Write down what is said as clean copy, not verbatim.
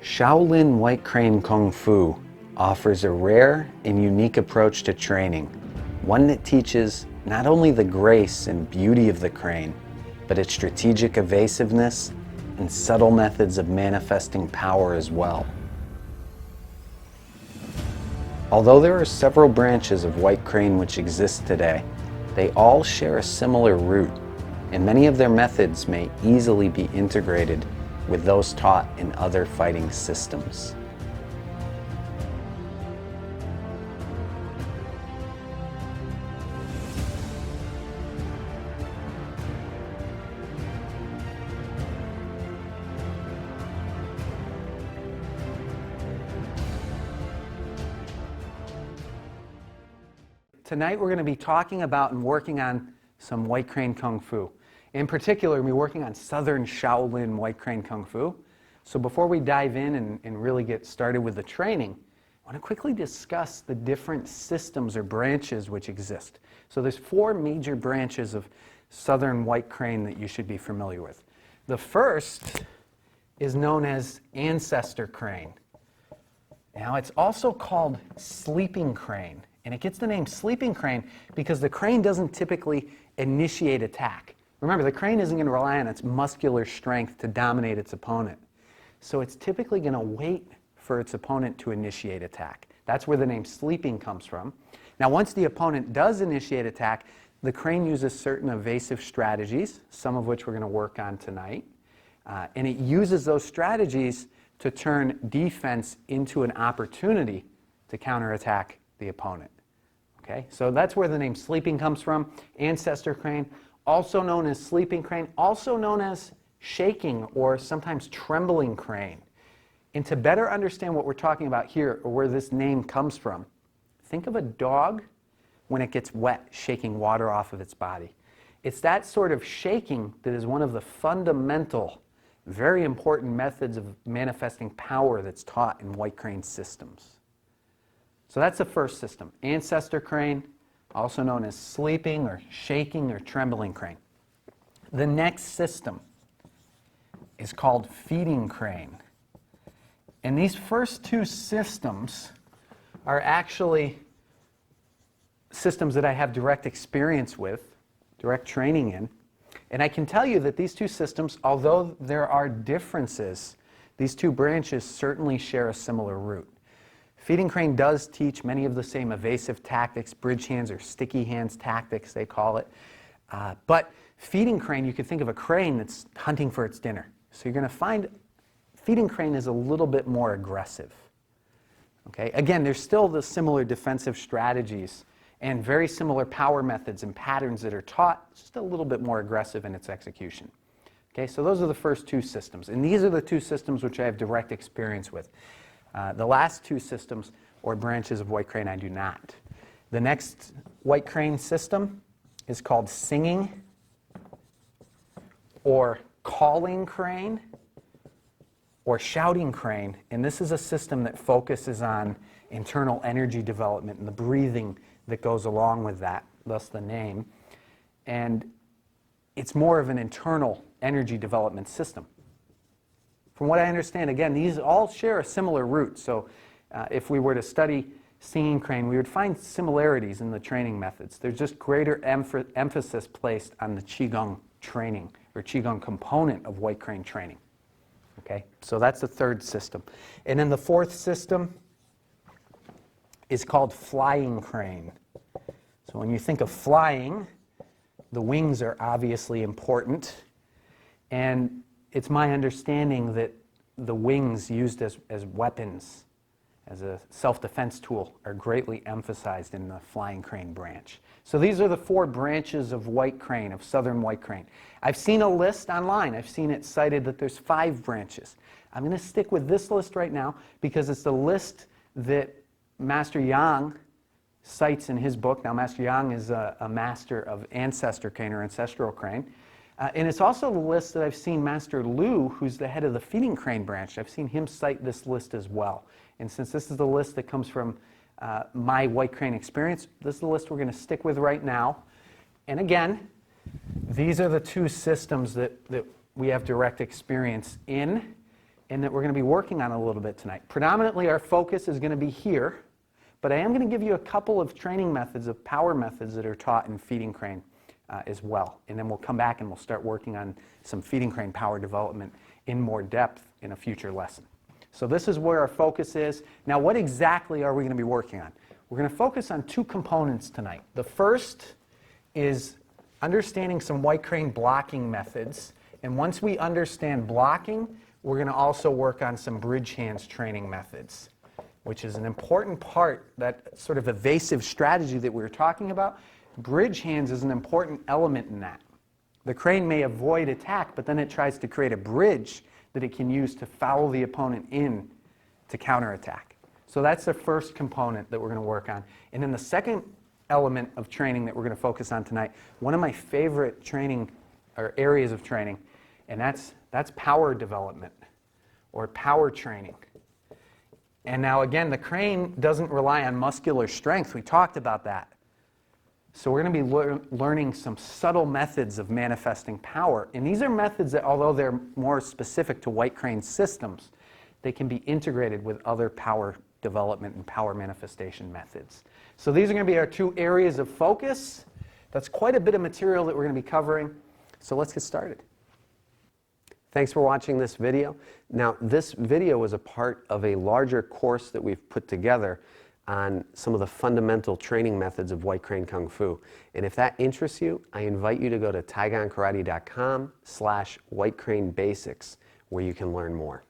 Shaolin White Crane Kung-Fu offers a rare and unique approach to training, one that teaches not only the grace and beauty of the crane, but its strategic evasiveness and subtle methods of manifesting power as well. Although there are several branches of White Crane which exist today, they all share a similar root, and many of their methods may easily be integrated with those taught in other fighting systems. Tonight we're going to be talking about and working on some White Crane Kung-Fu. In particular, we'll be working on Southern Shaolin White Crane Kung-Fu. So before we dive in and really get started with the training, I want to quickly discuss the different systems or branches which exist. So there's 4 major branches of Southern White Crane that you should be familiar with. The first is known as Ancestor Crane. Now it's also called Sleeping Crane. And it gets the name Sleeping Crane because the crane doesn't typically initiate attack. Remember, the crane isn't going to rely on its muscular strength to dominate its opponent. So it's typically going to wait for its opponent to initiate attack. That's where the name sleeping comes from. Now, once the opponent does initiate attack, the crane uses certain evasive strategies, some of which we're going to work on tonight. And it uses those strategies to turn defense into an opportunity to counterattack the opponent. Okay, so that's where the name sleeping comes from. Ancestor Crane, also known as Sleeping Crane, also known as shaking or sometimes trembling crane. And to better understand what we're talking about here, or where this name comes from, think of a dog when it gets wet, shaking water off of its body. It's that sort of shaking that is one of the fundamental, very important methods of manifesting power that's taught in White Crane systems. So that's the first system, Ancestor Crane, also known as sleeping or shaking or trembling crane. The next system is called feeding crane. And these first 2 systems are actually systems that I have direct experience with, direct training in. And I can tell you that these 2 systems, although there are differences, these 2 branches certainly share a similar root. Feeding crane does teach many of the same evasive tactics, bridge hands or sticky hands tactics, they call it. But feeding crane, you could think of a crane that's hunting for its dinner. So you're going to find feeding crane is a little bit more aggressive. Okay? Again, there's still the similar defensive strategies and very similar power methods and patterns that are taught, just a little bit more aggressive in its execution. Okay? So those are the first 2 systems. And these are the 2 systems which I have direct experience with. The last 2 systems or branches of White Crane I do not. The next White Crane system is called singing or calling crane or shouting crane. And this is a system that focuses on internal energy development and the breathing that goes along with that, thus the name. And it's more of an internal energy development system. From what I understand, again, these all share a similar root. So if we were to study singing crane, we would find similarities in the training methods. There's just greater emphasis placed on the Qigong training or Qigong component of White Crane training. Okay, so that's the third system. And then the fourth system is called flying crane. So when you think of flying, the wings are obviously important. And it's my understanding that the wings used as weapons, as a self-defense tool, are greatly emphasized in the flying crane branch. So these are the 4 branches of White Crane, of Southern White Crane. I've seen a list online. I've seen it cited that there's 5 branches. I'm going to stick with this list right now because it's the list that Master Yang cites in his book. Now, Master Yang is a master of Ancestor Crane or Ancestral Crane. And it's also the list that I've seen Master Lu, who's the head of the feeding crane branch, I've seen him cite this list as well. And since this is the list that comes from my White Crane experience, this is the list we're going to stick with right now. And again, these are the 2 systems that we have direct experience in. and that we're going to be working on a little bit tonight. Predominantly our focus is going to be here, but I am going to give you a couple of training methods, of power methods that are taught in feeding crane as well. And then we'll come back and we'll start working on some feeding crane power development in more depth in a future lesson. So this is where our focus is. Now what exactly are we going to be working on? We're going to focus on two components tonight. The first is understanding some white crane blocking methods. And once we understand blocking, we're going to also work on some bridge hands training methods, which is an important part, that sort of evasive strategy that we were talking about. Bridge hands is an important element in that. The crane may avoid attack, but then it tries to create a bridge that it can use to foul the opponent in to counterattack. So that's the first component that we're going to work on. And then the second element of training that we're going to focus on tonight, one of my favorite training or areas of training, and that's power development or power training. And now again, the crane doesn't rely on muscular strength. We talked about that. So we're going to be learning some subtle methods of manifesting power. And these are methods that, although they're more specific to white crane systems, they can be integrated with other power development and power manifestation methods. So these are going to be our two areas of focus. That's quite a bit of material that we're going to be covering. So let's get started. Thanks for watching this video. Now, this video is a part of a larger course that we've put together on some of the fundamental training methods of White Crane Kung Fu. And if that interests you, I invite you to go to taigonkarate.com/whitecranebasics, where you can learn more.